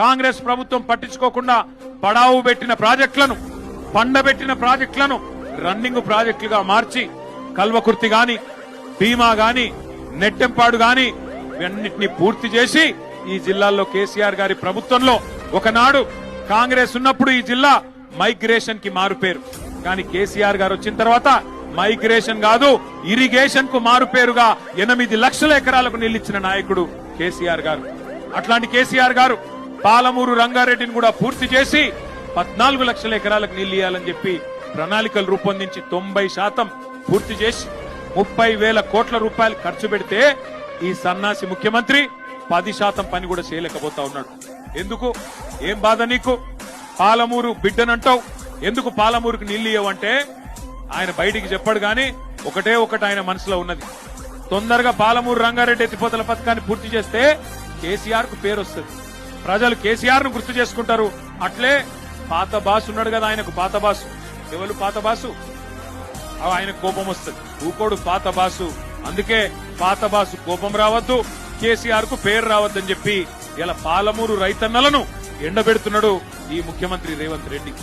కాంగ్రెస్ ప్రభుత్వం పట్టించుకోకుండా పడావు పెట్టిన ప్రాజెక్టులను, పండబెట్టిన ప్రాజెక్టులను రన్నింగ్ ప్రాజెక్టులుగా మార్చి కల్వకుర్తి గాని, భీమా గాని, నెట్టెంపాడు గాని ఇవన్నిటిని పూర్తి చేసి ఈ జిల్లాల్లో కేసీఆర్ గారి ప్రభుత్వంలో ఒకనాడు కాంగ్రెస్ ఉన్నప్పుడు ఈ జిల్లా మైగ్రేషన్ కి మారుపేరు. కానీ కేసీఆర్ గారు వచ్చిన తర్వాత మైగ్రేషన్ కాదు, ఇరిగేషన్ కు మారుపేరుగా 8 లక్షల ఎకరాలకు నిలిచిన నాయకుడు కేసీఆర్ గారు. అట్లాంటి కేసీఆర్ గారు పాలమూరు రంగారెడ్డిని కూడా పూర్తి చేసి 14 లక్షల ఎకరాలకు నీళ్లు ఇయ్యాలని చెప్పి ప్రణాళికలు రూపొందించి 90% పూర్తి చేసి 30,000 కోట్ల రూపాయలు ఖర్చు పెడితే ఈ సన్నాసి ముఖ్యమంత్రి 10% పని కూడా చేయలేకపోతా ఉన్నాడు. ఎందుకు? ఏం బాధ నీకు? పాలమూరు బిడ్డనంటావు, ఎందుకు పాలమూరుకు నీళ్లు ఇవ్వమంటే ఆయన బయటికి చెప్పాడు గాని ఒకటే ఆయన మనసులో ఉన్నది. తొందరగా పాలమూరు రంగారెడ్డి ఎత్తిపోతల పథకాన్ని పూర్తి చేస్తే కేసీఆర్ కు పేరు వస్తుంది, ప్రజలు కేసీఆర్ ను గుర్తు చేసుకుంటారు. అట్లే పాత బాసు ఉన్నాడు కదా, ఆయనకు పాత బాసు. ఎవరు పాత బాసు? ఆయనకు కోపం వస్తుంది, ఊకోడు పాత బాసు. అందుకే పాత బాసు కోపం రావద్దు, కేసీఆర్ కు పేరు రావద్దని చెప్పి ఇలా పాలమూరు రైతన్నలను ఎండబెడుతున్నాడు ఈ ముఖ్యమంత్రి రేవంత్ రెడ్డి.